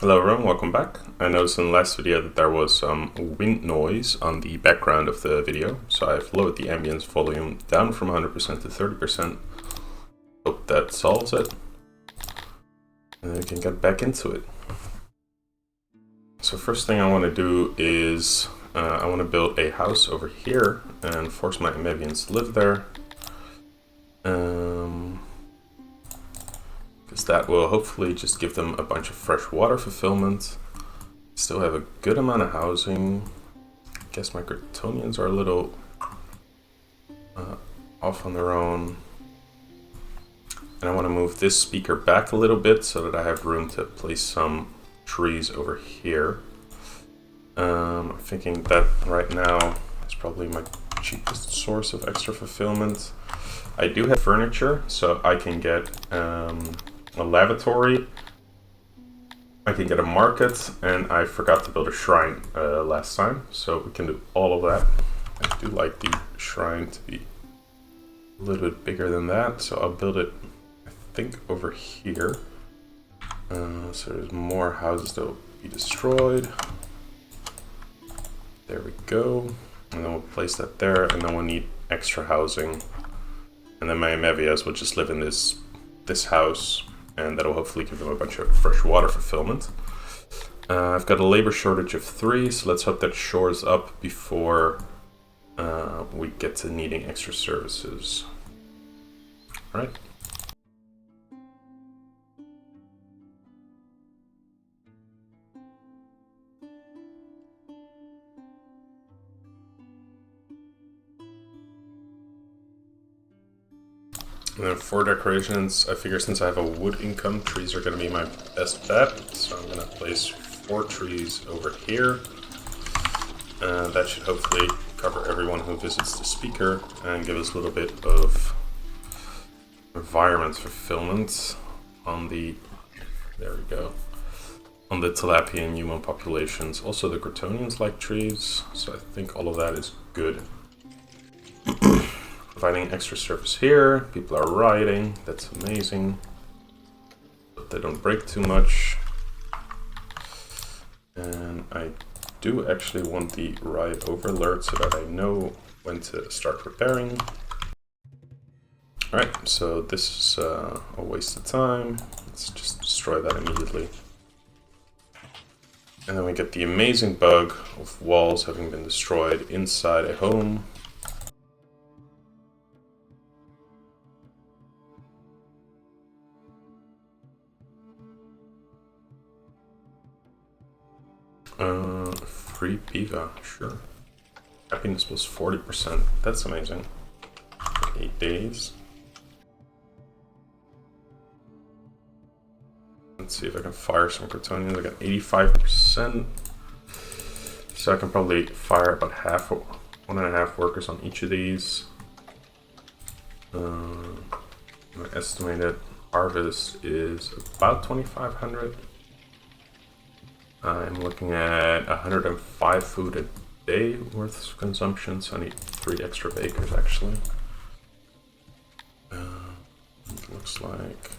Hello everyone, welcome back. I noticed in the last video that there was some wind noise on the background of the video, so I've lowered the ambience volume down from 100% to 30%. Hope that solves it. And then we can get back into it. So first thing I want to do is I want to build a house over here and force my amphibians to live there. Because that will hopefully just give them a bunch of fresh water fulfillment. Still have a good amount of housing. I guess my Gratonians are a little off on their own. And I want to move this speaker back a little bit so that I have room to place some trees over here. I'm thinking that right now is probably my cheapest source of extra fulfillment. I do have furniture, so I can get a lavatory, I can get a market, and I forgot to build a shrine last time, so we can do all of that. I do like the shrine to be a little bit bigger than that, so I'll build it, I think, over here. So there's more houses that will be destroyed. There we go. And then we'll place that there, and then we'll need extra housing. And then my Amevias will just live in this house, and that'll hopefully give them a bunch of fresh water fulfillment. I've got a labor shortage of 3, so let's hope that shores up before we get to needing extra services. All right. And then for decorations, I figure since I have a wood income, trees are going to be my best bet. So I'm going to place 4 trees over here. That should hopefully cover everyone who visits the speaker and give us a little bit of environment fulfillment on the, there we go, on the tilapia and human populations. Also the Gratonians like trees, so I think all of that is good. Providing extra surface here, people are riding, that's amazing. But they don't break too much. And I do actually want the ride over alert so that I know when to start repairing. Alright, so this is a waste of time. Let's just destroy that immediately. And then we get the amazing bug of walls having been destroyed inside a home. Free Piva, sure. Happiness was 40%. That's amazing. 8 days. Let's see if I can fire some Gratonians. I got 85%. So I can probably fire about 1.5 workers on each of these. My estimated harvest is about 2,500. I'm looking at 105 food a day worth of consumption, so I need 3 extra bakers actually. It looks like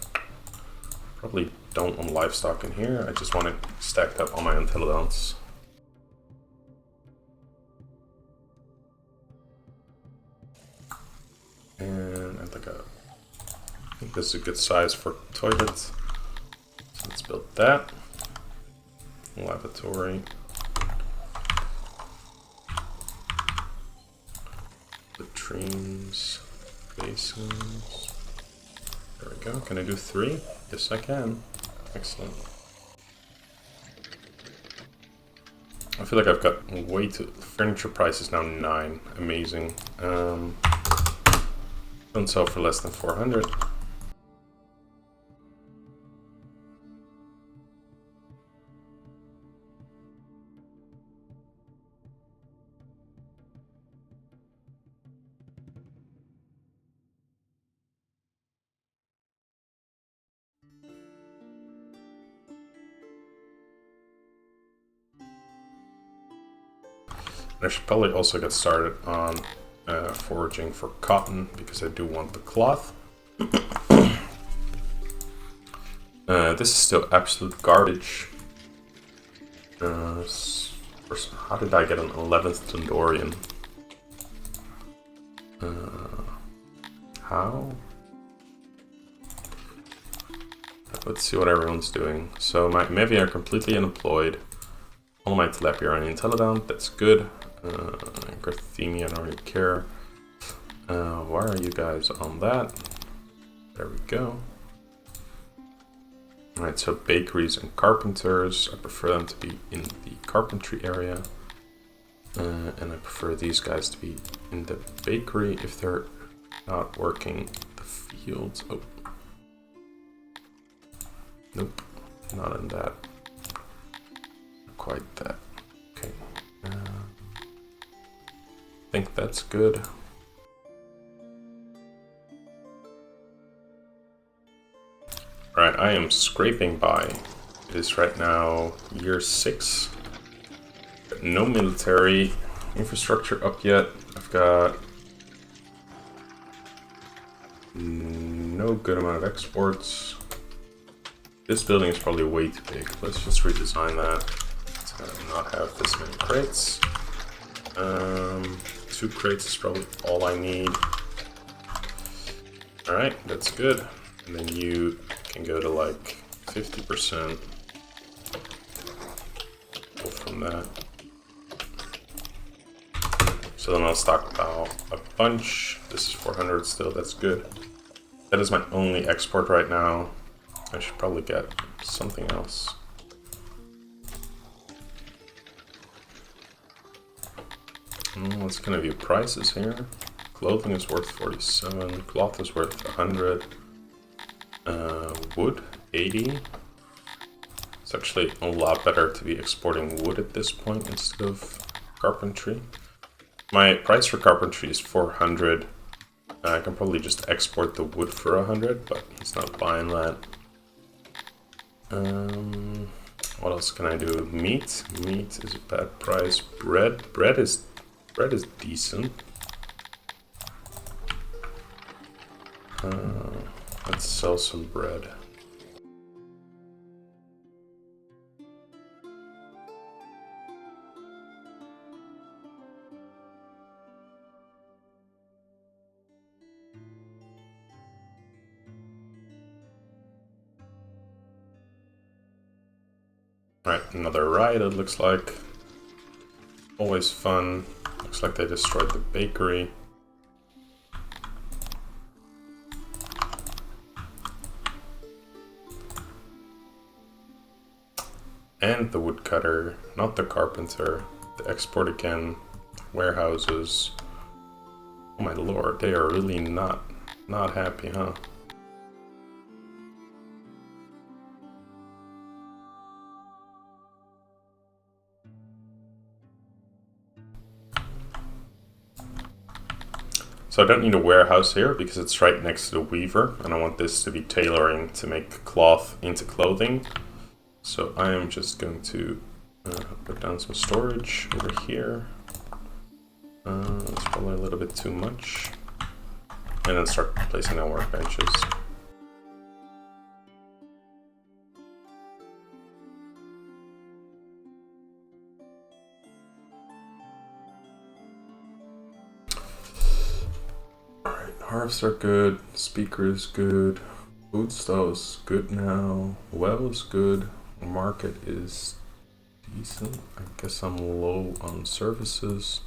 probably don't want livestock in here. I just want it stacked up on my Entelodons. And I think this is a good size for toilets. So let's build that. Lavatory. Latrines. Basins. There we go. Can I do 3? Yes, I can. Excellent. I feel like I've got way too... Furniture price is now 9. Amazing. Don't sell for less than 400. I should probably also get started on foraging for cotton because I do want the cloth. This is still absolute garbage. How did I get an 11th Tundorian? How? Let's see what everyone's doing. So my Mevi are completely unemployed. All my Tilapia are in Teledon, that's good. Garthemi, I don't really care. Why are you guys on that? There we go. Alright, so bakeries and carpenters, I prefer them to be in the carpentry area. And I prefer these guys to be in the bakery if they're not working the fields. Oh. Nope, not in that. Not quite that. Okay. I think that's good. Alright, I am scraping by. It is right now year 6. No military infrastructure up yet. I've got no good amount of exports. This building is probably way too big. Let's just redesign that to not have this many crates. 2 crates is probably all I need. Alright, that's good. And then you can go to like 50%. Go from that. So then I'll stockpile a bunch. This is 400 still, that's good. That is my only export right now. I should probably get something else. Let's kind of view prices here. Clothing is worth 47, cloth is worth 100, wood 80. It's actually a lot better to be exporting wood at this point instead of carpentry. My price for carpentry is 400. I can probably just export the wood for 100, but he's not buying that. What else can I do? Meat is a bad price. Bread is decent. Let's sell some bread. Right, another riot it looks like. Always fun. Looks like they destroyed the bakery. And the woodcutter, not the carpenter. The export again. Warehouses. Oh my lord, they are really not happy, huh? So I don't need a warehouse here because it's right next to the weaver, and I want this to be tailoring to make cloth into clothing. So I am just going to put down some storage over here. That's probably a little bit too much. And then start placing down workbenches. Harvs are good, speaker is good, food stove is good now, well is good, market is decent. I guess I'm low on services.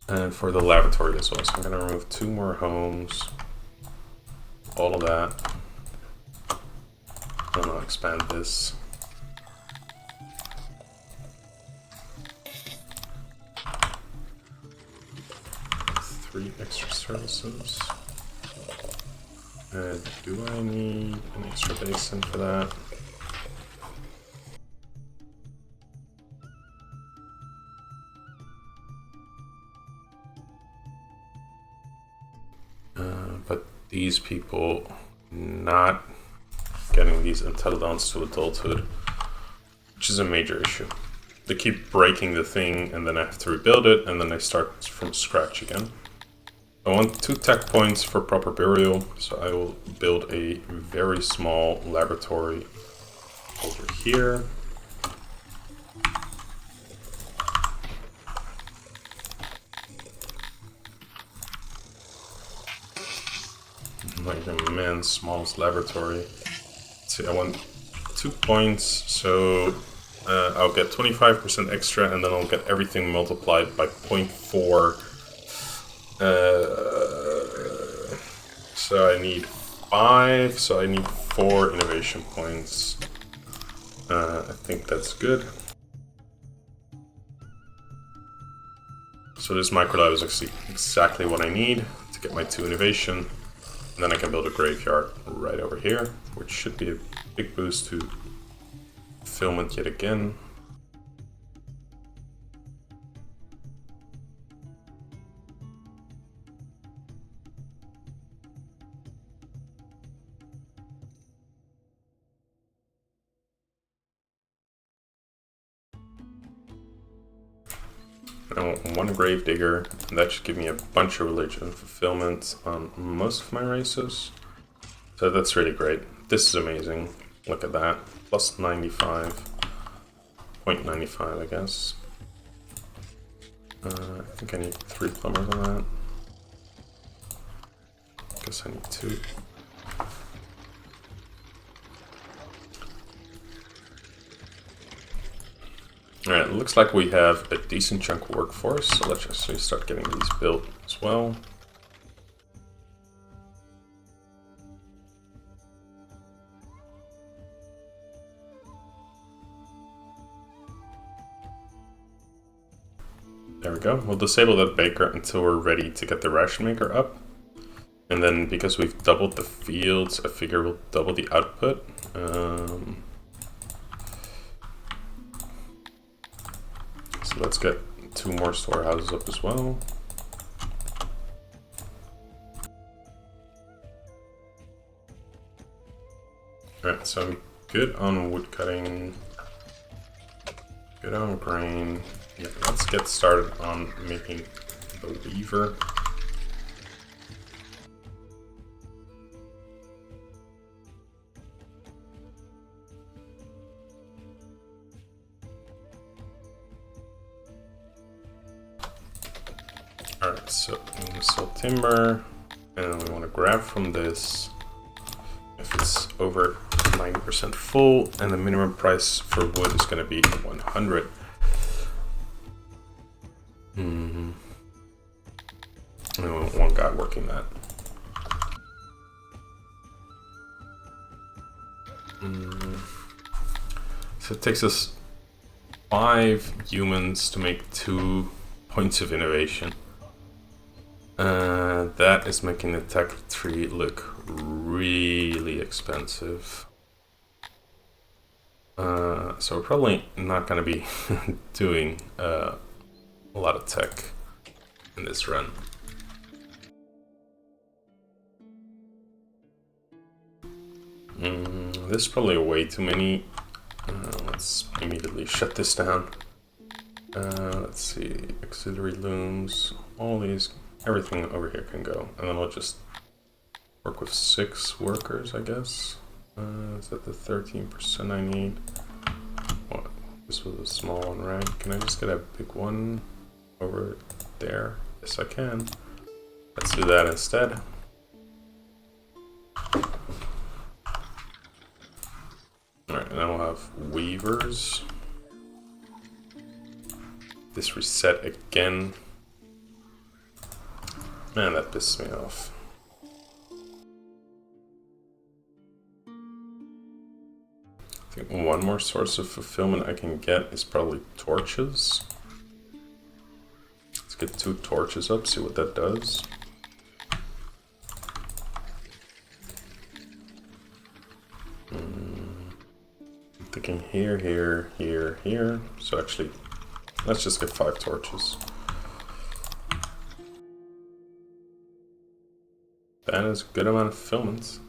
And for the lavatory as well, so I'm gonna remove 2 more homes, all of that. And I'll expand this. Three extra services. And do I need an extra basin for that? But these people not getting these Entelodons to adulthood, which is a major issue. They keep breaking the thing and then I have to rebuild it and then I start from scratch again. I want 2 tech points for proper burial, so I will build a very small laboratory over here. again, smallest laboratory. Let's see, I want 2 points, so I'll get 25% extra, and then I'll get everything multiplied by 0.4. So I need 5, so I need 4 innovation points. I think that's good. So this microlab is actually exactly what I need to get my 2 innovation. And then I can build a graveyard right over here, which should be a big boost to fulfillment yet again. I want 1 grave digger, and that should give me a bunch of religion fulfillment on most of my races. So that's really great. This is amazing. Look at that. Plus 95. 0.95, I guess. I think I need 3 plumbers on that. Guess I need 2. Alright, looks like we have a decent chunk of workforce, so let's actually start getting these built as well. There we go. We'll disable that baker until we're ready to get the ration maker up. And then because we've doubled the fields, I figure we'll double the output. So let's get 2 more storehouses up as well. Alright, so I'm good on wood cutting, good on grain. Yeah, let's get started on making the weaver. Alright, so we want to sell timber, and we want to grab from this if it's over 90% full, and the minimum price for wood is going to be 100. And we want 1 guy working that. So it takes us 5 humans to make 2 points of innovation. That is making the tech tree look really expensive. So we're probably not going to be doing a lot of tech in this run. This is probably way too many. Let's immediately shut this down. Let's see, auxiliary looms, all these, everything over here can go. And then I'll just work with 6 workers, I guess. Is that the 13% I need? What? This was a small one, right? Can I just get a big one over there? Yes, I can. Let's do that instead. Alright, and then we'll have weavers. This reset again. Man, that pisses me off. I think 1 more source of fulfillment I can get is probably torches. Let's get 2 torches up, see what that does. I'm thinking here, here, here, here. So actually, let's just get 5 torches. That is a good amount of fulfillment.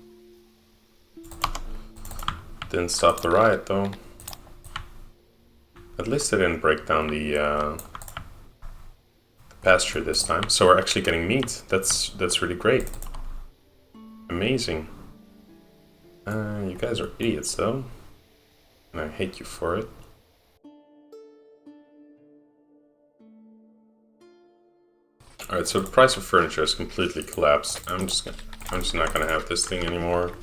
Didn't stop the riot though. At least they didn't break down the pasture this time. So we're actually getting meat. That's really great. Amazing. You guys are idiots though. And I hate you for it. Alright, so the price of furniture has completely collapsed. I'm just gonna I'm just not gonna have this thing anymore.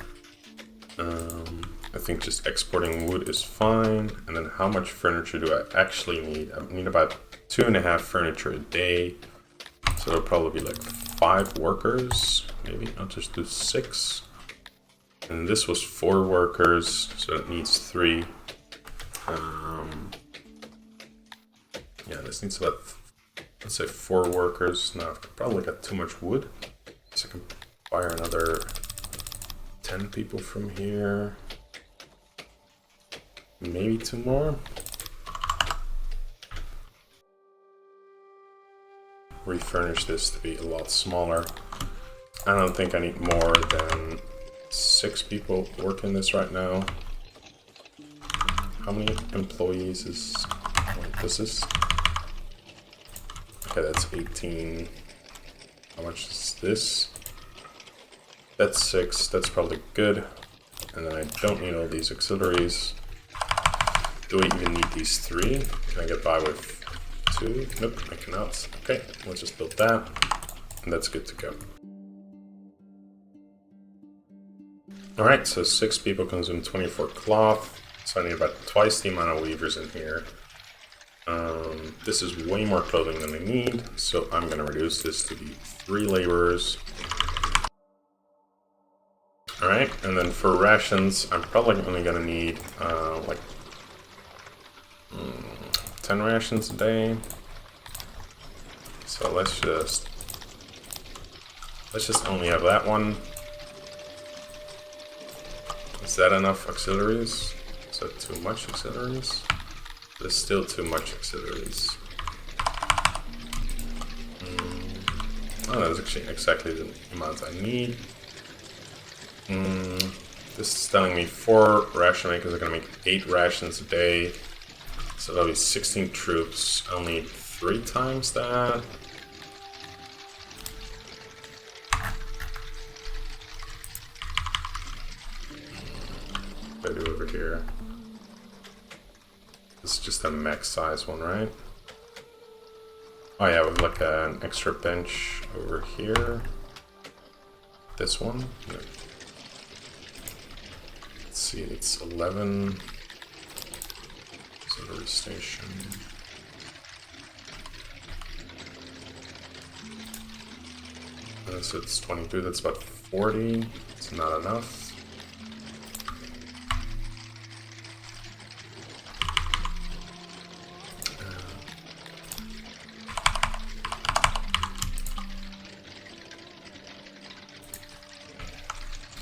I think just exporting wood is fine. And then how much furniture do I actually need? I need about 2.5 furniture a day. So it'll probably be like 5 workers. Maybe I'll just do 6. And this was 4 workers, so it needs 3. Yeah, this needs about, let's say 4 workers. Now I've probably got too much wood, so I can fire another 10 people from here. Maybe 2 more. Refurnish this to be a lot smaller. I don't think I need more than 6 people working this right now. How many employees is this is? Okay, that's 18. How much is this? That's 6. That's probably good. And then I don't need all these auxiliaries. Do I even need these 3? Can I get by with 2? Nope, I cannot. Okay, let's just build that. And that's good to go. Alright, so 6 people consume 24 cloth. So I need about twice the amount of weavers in here. This is way more clothing than I need, so I'm going to reduce this to be 3 laborers. Alright, and then for rations, I'm probably only going to need like 10 rations a day. So let's just only have that one. Is that enough auxiliaries? Is that too much auxiliaries? There's still too much auxiliaries. Oh, that's actually exactly the amount I need. This is telling me 4 ration makers are going to make 8 rations a day. So that'll be 16 troops. I'll need 3 times that. What do I do over here? This is just a max size one, right? Oh yeah, with like an extra bench over here. This one. Yeah. Let's see, it's 11. Auxiliary station. So it's 22, that's about 40. It's not enough.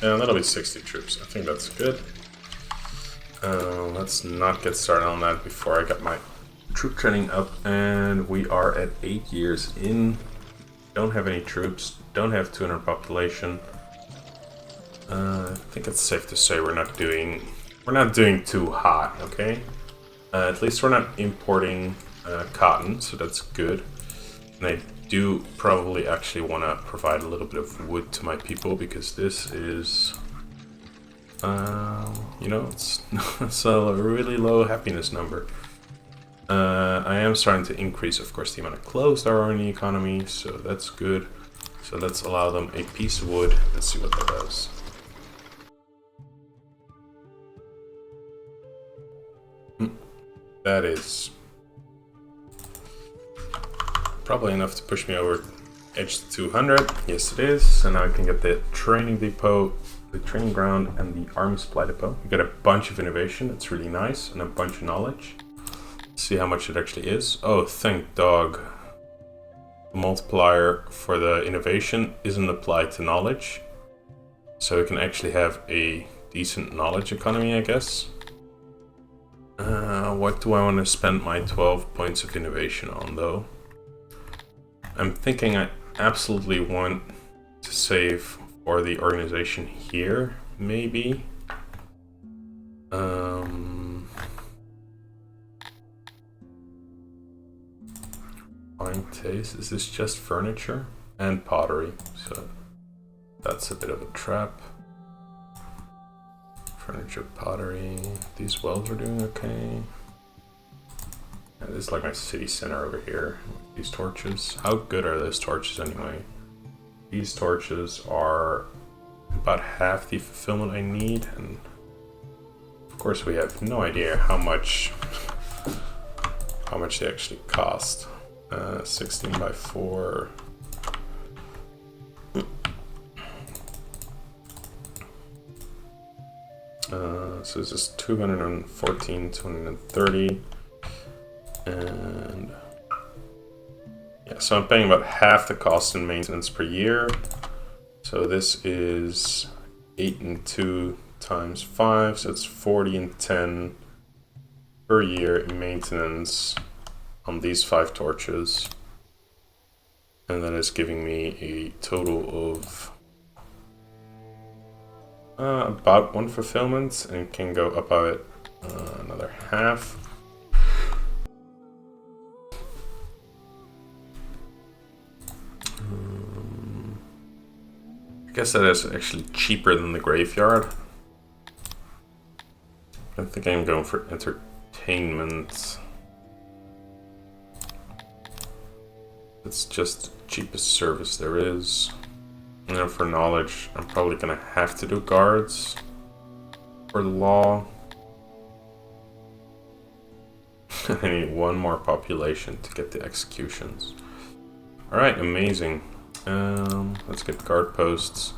And that'll be 60 troops. I think that's good. Let's not get started on that before I get my troop training up. And we are at 8 years in. Don't have any troops. Don't have 200 population. I think it's safe to say we're not doing too hot. Okay. At least we're not importing cotton, so that's good. And I do probably actually want to provide a little bit of wood to my people, because this is, you know, it's a really low happiness number. I am starting to increase, of course, the amount of clothes there are in the economy, so that's good. So let's allow them a piece of wood. Let's see what that does. That is probably enough to push me over edge to 200. Yes, it is. So now I can get the training depot, the training ground, and the army supply depot. We got a bunch of innovation. That's really nice, and a bunch of knowledge. Let's see how much it actually is. Oh, thank dog. The multiplier for the innovation isn't applied to knowledge, so we can actually have a decent knowledge economy, I guess. What do I want to spend my 12 points of innovation on, though? I'm thinking I absolutely want to save for the organization here, maybe. Fine taste. Is this just furniture and pottery? So that's a bit of a trap. Furniture, pottery. These wells are doing okay. Yeah, this is like my city center over here. These torches. How good are those torches anyway? These torches are about half the fulfillment I need, and of course we have no idea how much they actually cost. 16 by 4. So this is 214, 230, and yeah, so I'm paying about half the cost in maintenance per year. So this is 8 and 2 times 5, so it's 40 and 10 per year in maintenance on these 5 torches. And that is giving me a total of about 1 fulfillment, and can go up by it another half. I guess that is actually cheaper than the graveyard. I think I'm going for entertainment. It's just the cheapest service there is. And then for knowledge, I'm probably gonna have to do guards for law. I need 1 more population to get the executions. Alright, amazing. Let's get guard posts.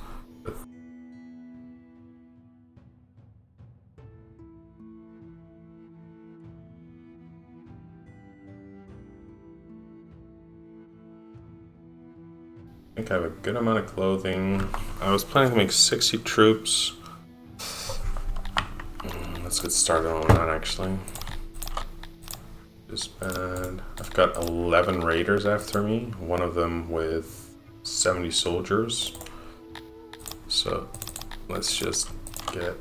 I think I have a good amount of clothing. I was planning to make 60 troops. Let's get started on that actually. Just bad. I've got 11 raiders after me, one of them with 70 soldiers. So let's just get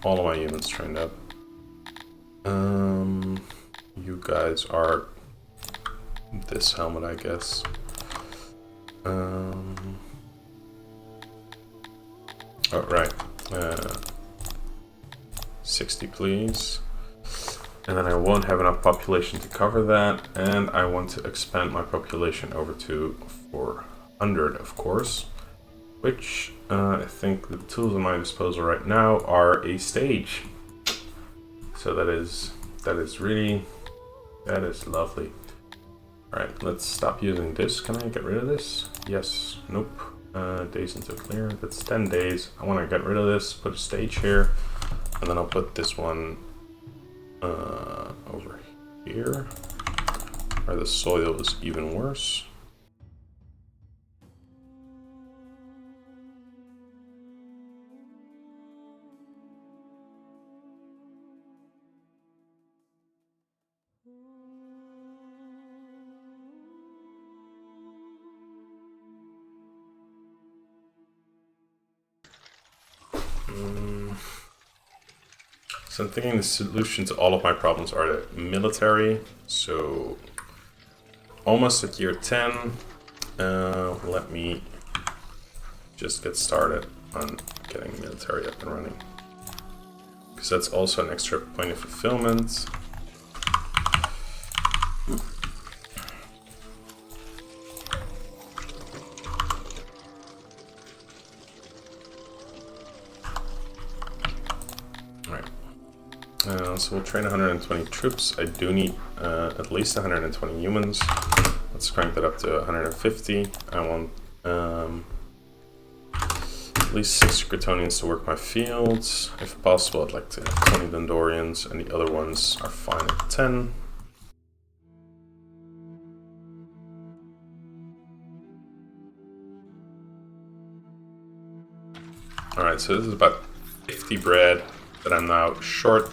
all of my units trained up. You guys are this helmet, I guess. Oh, right. 60, please. And then I won't have enough population to cover that, and I want to expand my population over to 400, of course. Which I think the tools at my disposal right now are a stage. So that is lovely. Alright, let's stop using this. Can I get rid of this? Yes. Nope. Days until clear. That's 10 days. I want to get rid of this, put a stage here, and then I'll put this one over here, where the soil is even worse. So I'm thinking the solution to all of my problems are the military. So almost at year 10, let me just get started on getting military up and running, because that's also an extra point of fulfillment. So we'll train 120 troops. I do need at least 120 humans. Let's crank that up to 150. I want at least 6 Gratonians to work my fields. If possible, I'd like to have 20 Dondorians, and the other ones are fine at 10. Alright, so this is about 50 bread that I'm now short.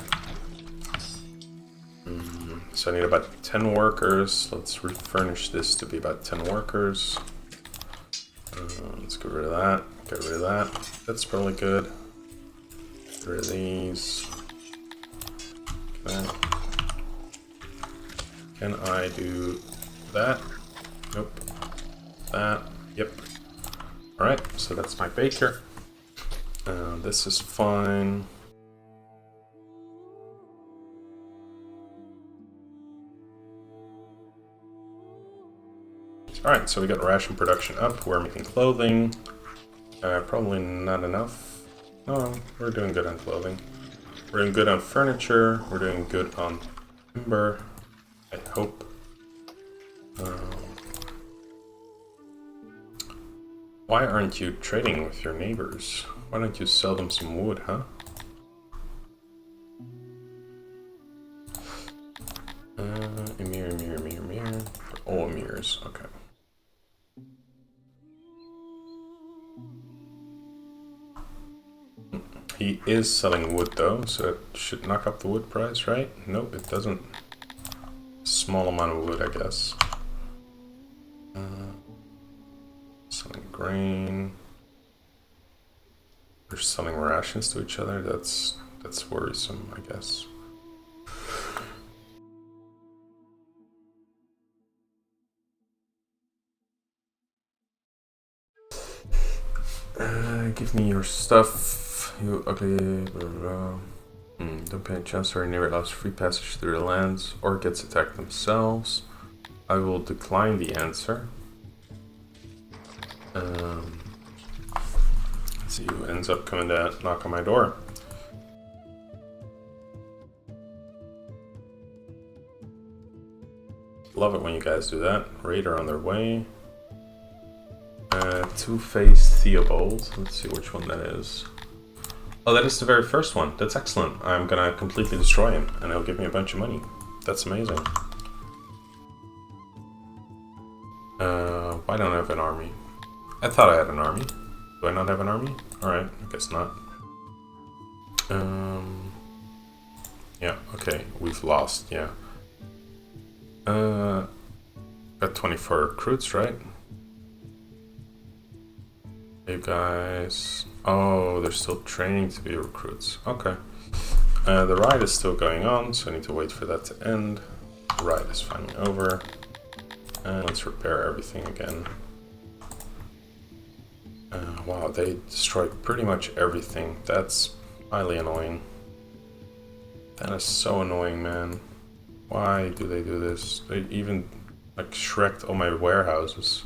So I need about 10 workers. Let's refurnish this to be about 10 workers. Let's get rid of that. Get rid of that. That's probably good. Get rid of these. Okay. Can I do that? Nope. That. Yep. Alright, so that's my baker. This is fine. Alright, so we got ration production up. We're making clothing. Probably not enough. No, we're doing good on clothing. We're doing good on furniture. We're doing good on timber. I hope. Why aren't you trading with your neighbors? Why don't you sell them some wood, huh? Emir. All emirs, okay. He is selling wood though, so it should knock up the wood price, right? Nope, it doesn't. Small amount of wood, I guess. Selling grain. They're selling rations to each other. That's worrisome, I guess. Give me your stuff, you ugly blah, blah, blah. Don't pay a chance or never allows free passage through the lands or gets attacked themselves. I will decline the answer. Let's see who ends up coming to knock on my door. Love it when you guys do that. Raider on their way. Two-Faced Theobald. Let's see which one that is. Oh, that is the very first one. That's excellent. I'm gonna completely destroy him, and he'll give me a bunch of money. That's amazing. Why don't I have an army? I thought I had an army. Do I not have an army? Alright, I guess not. Yeah, okay. We've lost, yeah. Got 24 recruits, right? You guys... Oh, they're still training to be recruits. Okay. The ride is still going on, so I need to wait for that to end. The ride is finally over. And let's repair everything again. Wow, they destroyed pretty much everything. That's highly annoying. That is so annoying, man. Why do they do this? They even, like, shreked all my warehouses.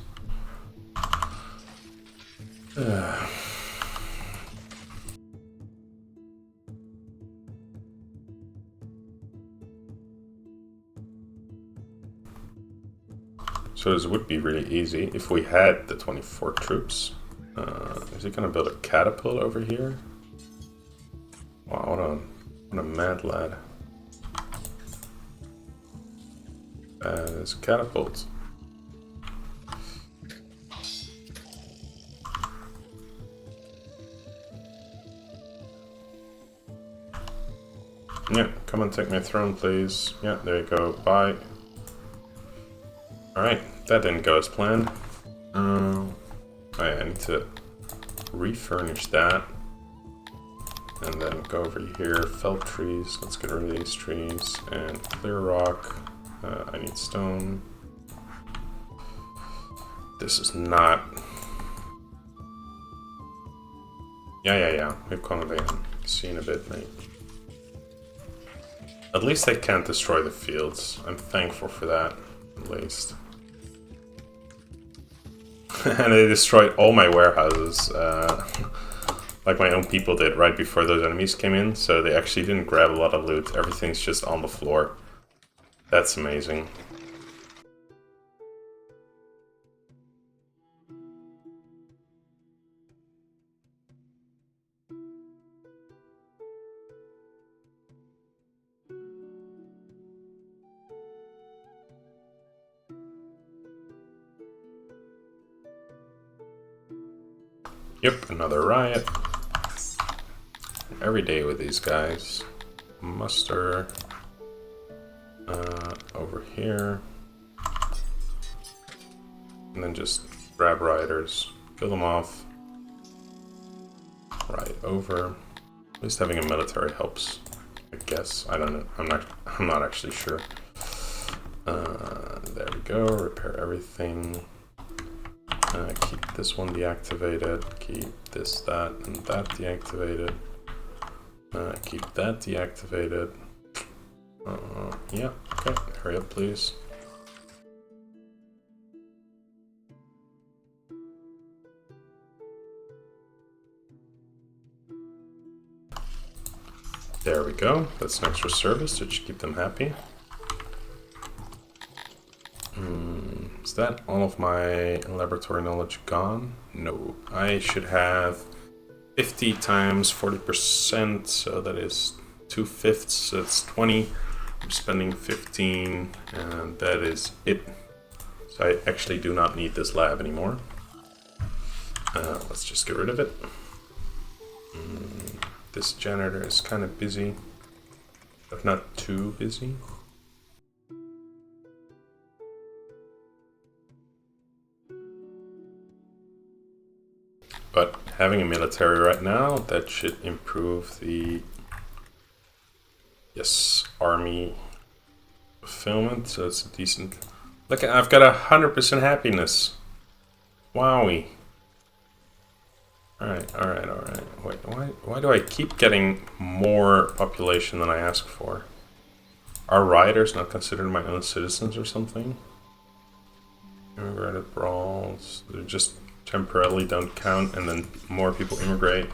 So this would be really easy if we had the 24 troops. Is he gonna build a catapult over here? Wow, what a mad lad. There's a catapult. Yeah, come and take my throne, please. Yeah, there you go. Bye. Alright, that didn't go as planned. I need to refurnish that. And then go over here, felled trees. Let's get rid of these trees. And clear rock. I need stone. This is not... Yeah. We've come down. See you in a bit, mate. At least they can't destroy the fields. I'm thankful for that, at least. And they destroyed all my warehouses, like my own people did right before those enemies came in, so they actually didn't grab a lot of loot. Everything's just on the floor. That's amazing. Yep, another riot. Every day with these guys. Muster. Over here. And then just grab rioters. Kill them off. Right over. At least having a military helps. I guess. I don't know. I'm not actually sure. There we go. Repair everything. Keep this one deactivated, keep this, that, and that deactivated. Keep that deactivated. Yeah, okay, hurry up please. There we go. That's an extra service. That should keep them happy. Is that all of my laboratory knowledge gone? No. I should have 50 times 40%, so that is 2/5, so that's 20. I'm spending 15, and that is it. So I actually do not need this lab anymore. Let's just get rid of it. This janitor is kind of busy, but not too busy. But having a military right now, that should improve the, yes, army fulfillment, so it's a decent. Look, I've got 100% happiness. Wowie. Alright. Wait, why do I keep getting more population than I ask for? Are rioters not considered my own citizens or something? Immigrated brawls. They're just temporarily don't count, and then more people immigrate.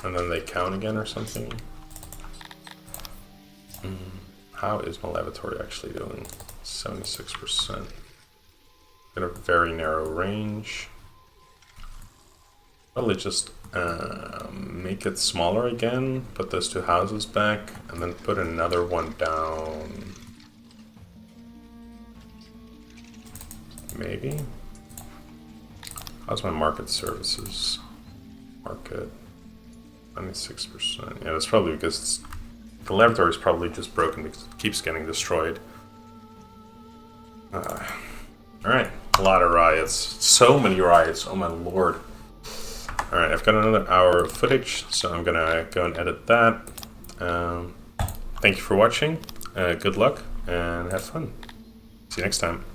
And then they count again or something? How is my laboratory actually doing? 76%. Got a very narrow range. Probably just make it smaller again, put those 2 houses back, and then put another one down. Maybe? How's my market services? Market, 96%. Yeah, that's probably because the laboratory is probably just broken because it keeps getting destroyed. Alright, a lot of riots. So many riots, oh my lord. Alright, I've got another hour of footage, so I'm gonna go and edit that. Thank you for watching, good luck, and have fun. See you next time.